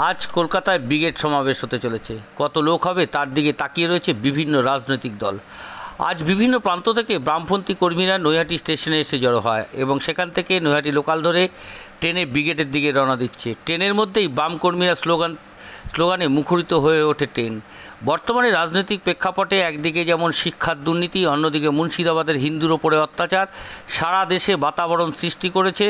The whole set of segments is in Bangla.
আজ কলকাতায় ব্রিগেড সমাবেশ হতে চলেছে। কত লোক হবে তার দিকে তাকিয়ে রয়েছে বিভিন্ন রাজনৈতিক দল। আজ বিভিন্ন প্রান্ত থেকে বামপন্থী কর্মীরা নৈহাটি স্টেশনে এসে জড়ো হয় এবং সেখান থেকে নৈহাটি লোকাল ধরে ট্রেনে ব্রিগেডের দিকে রওনা দিচ্ছে। ট্রেনের মধ্যেই বাম কর্মীরা স্লোগানে মুখরিত হয়ে ওঠে ট্রেন। বর্তমানে রাজনৈতিক প্রেক্ষাপটে একদিকে যেমন শিক্ষার দুর্নীতি, অন্যদিকে মুর্শিদাবাদের হিন্দুর ওপরে অত্যাচার সারা দেশে বাতাবরণ সৃষ্টি করেছে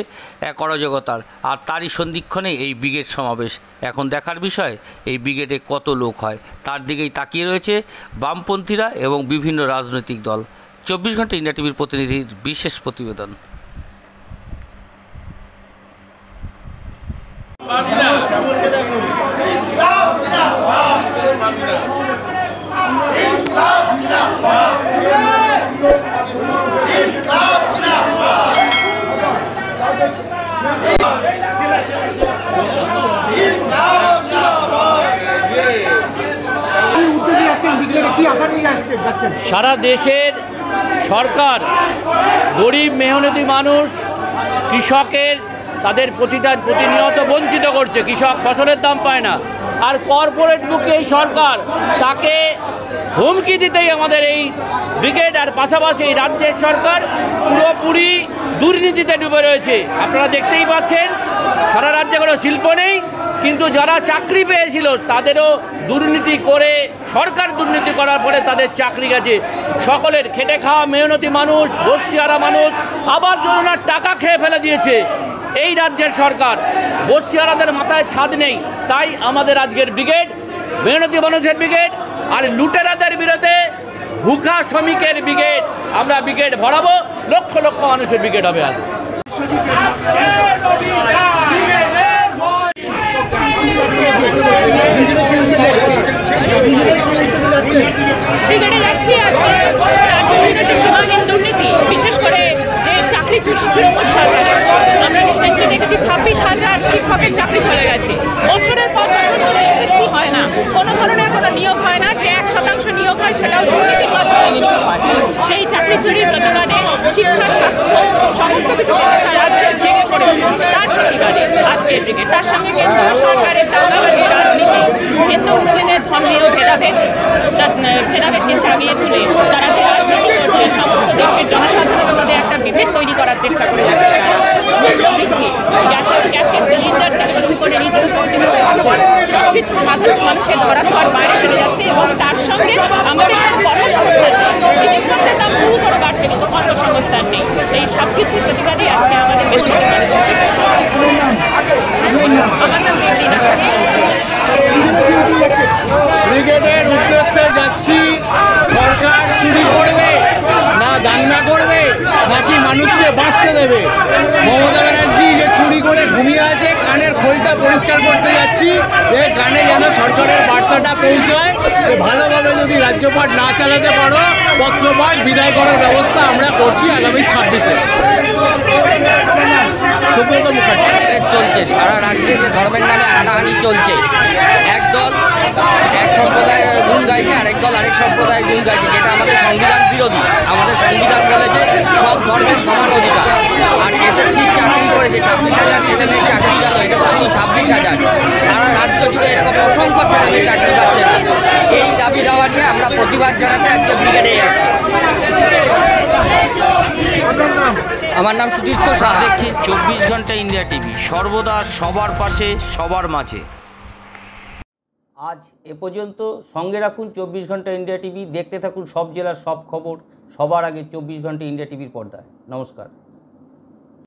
এক অরাজকতার। আর তারই সন্ধিক্ষণে এই ব্রিগেড সমাবেশ। এখন দেখার বিষয় এই ব্রিগেডে কত লোক হয়, তার দিকেই তাকিয়ে রয়েছে বামপন্থীরা এবং বিভিন্ন রাজনৈতিক দল। 24 ঘন্টা ইন্ডিয়া টিভির প্রতিনিধির বিশেষ প্রতিবেদন। সারা দেশের সরকার গরিব মেহনতি মানুষ, কৃষকের তাদের প্রতিনিয়ত বঞ্চিত করছে। কৃষক ফসলের দাম পায় না, আর কর্পোরেট মুখে এই সরকার তাকে হুমকি দিতেই আমাদের এই ব্রিগেড আর পাশাপাশি এই রাজ্যের সরকার পুরোপুরি দুর্নীতিতে ডুবে রয়েছে। আপনারা দেখতেই পাচ্ছেন সারা রাজ্যে কোনো শিল্প নেই, কিন্তু যারা চাকরি পেয়েছিল তাদেরও দুর্নীতি করে, সরকার দুর্নীতি করার পরে তাদের চাকরি গেছে। সকলের খেটে খাওয়া মেহনতি মানুষ, বস্তিহারা মানুষ আবাস যোজনার টাকা খেয়ে ফেলে দিয়েছে এই রাজ্যের সরকার। বস্তিহারাদের মাথায় ছাদ নেই, তাই আমাদের আজকের ব্রিগেড মেহনতি মানুষের ব্রিগেড আর লুটেরাদের বিরুদ্ধে ভুখা শ্রমিকের ব্রিগেড। আমরা ব্রিগেড ভরাবো, লক্ষ লক্ষ মানুষের ব্রিগেড হবে আজ। ব্রিগেডে যাচ্ছি আজকে রাজ্যে সীমাহীন দুর্নীতি, বিশেষ করে যে চাকরি চুরি তৃণমূল সরকারের। আমরা রিসেন্টলি দেখেছি 26,000 শিক্ষকের চাকরি চলে গেছে। বছরের পর বছর ধরে এসএসসি হয় না, কোনো ধরনের কোনো নিয়োগ হয় না। যে 1% নিয়োগ হয় সেটাও দুর্নীতির মাধ্যমে নিয়োগ হয়। সেই চাকরি চুরির প্রতিবাদে শিক্ষা, স্বাস্থ্য সমস্ত কিছু সারা রাজ্যে ভেঙে পড়েছে। তার প্রতিবাদে আজকের ব্রিগেড। তার সঙ্গে কেন্দ্রীয় সরকারের দাঙ্গাবাজি রাজনীতি, হিন্দু মুসলিমের ধর্মীয় ভেদাভেদকে চাগিয়ে তুলে তারা যে রাজনীতি করছে, সমস্ত দেশের জনসাধারণের মধ্যে একটা বিভেদ তৈরি করার চেষ্টা করে যাচ্ছে। মূল্যবৃদ্ধি, গ্যাসের সিলিন্ডার থেকে শুরু করে নিত্য প্রয়োজনীয় সবকিছু সাধারণ মানুষের ধরাছোঁয়ার বাইরে চলে যাচ্ছে। এবং তার সঙ্গে আমাদের কোনো কর্মসংস্থান নেই। জিনিসপত্রের দাম বহু করে বাড়ছে, কিন্তু কর্মসংস্থান নেই। এই সব কিছুর প্রতিবাদে আজকে আমাদের আমার নাম দেবলীনা শাখা। ব্রিগেডের উদ্দেশ্যে যাচ্ছি। সরকার চুরি করবে না দাঙ্গা করবে নাকি মানুষকে বাঁচতে দেবে? মমতা ব্যানার্জি যে চুরি করে ঘুমিয়ে আছে, কানের খোলটা পরিষ্কার করতে যাচ্ছি। যে কানে যেন সরকারের বার্তাটা পৌঁছায়। ভালোভাবে যদি রাজ্যপাট না চালাতে পারো, পত্রপাঠ বিদায় করার ব্যবস্থা আমরা করছি আগামী 26-এ। সুব্রত মুখার্জি। চলছে সারা রাজ্যে যে ধর্মের নামে হানাহানি চলছে। একদল এক সম্প্রদায়ের গুণ গাইছে, আরেক দল আরেক সম্প্রদায়ের গুণ গাইছে, যেটা আমাদের সংবিধান বিরোধী। আমাদের সংবিধান বলেছে সব ধর্মের সমান অধিকার। আর এসএসসি চাকরি করেছে 26,000 ছেলে মেয়ে চাকরি গেল, এটা তো শুধু 26,000, সারা রাজ্য জুড়ে এরকম অসংখ্য ছেলে মেয়ে চাকরি পাচ্ছে না। এই দাবি দাওয়া নিয়ে আমরা প্রতিবাদ জানাতে আজকে ব্রিগেডে যাচ্ছি। আমার নাম সুতীর্থ সাহা। দেখছেন 24 ঘন্টা ইন্ডিয়া টিভি, সর্বদা সবার পাশে, সবার মাঝে। আজ এ পর্যন্ত। সঙ্গে রাখুন 24 ঘন্টা ইন্ডিয়া টিভি। দেখতে থাকুন সব জেলার সব খবর সবার আগে 24 ঘন্টা ইন্ডিয়া টিভির পর্দায়। নমস্কার।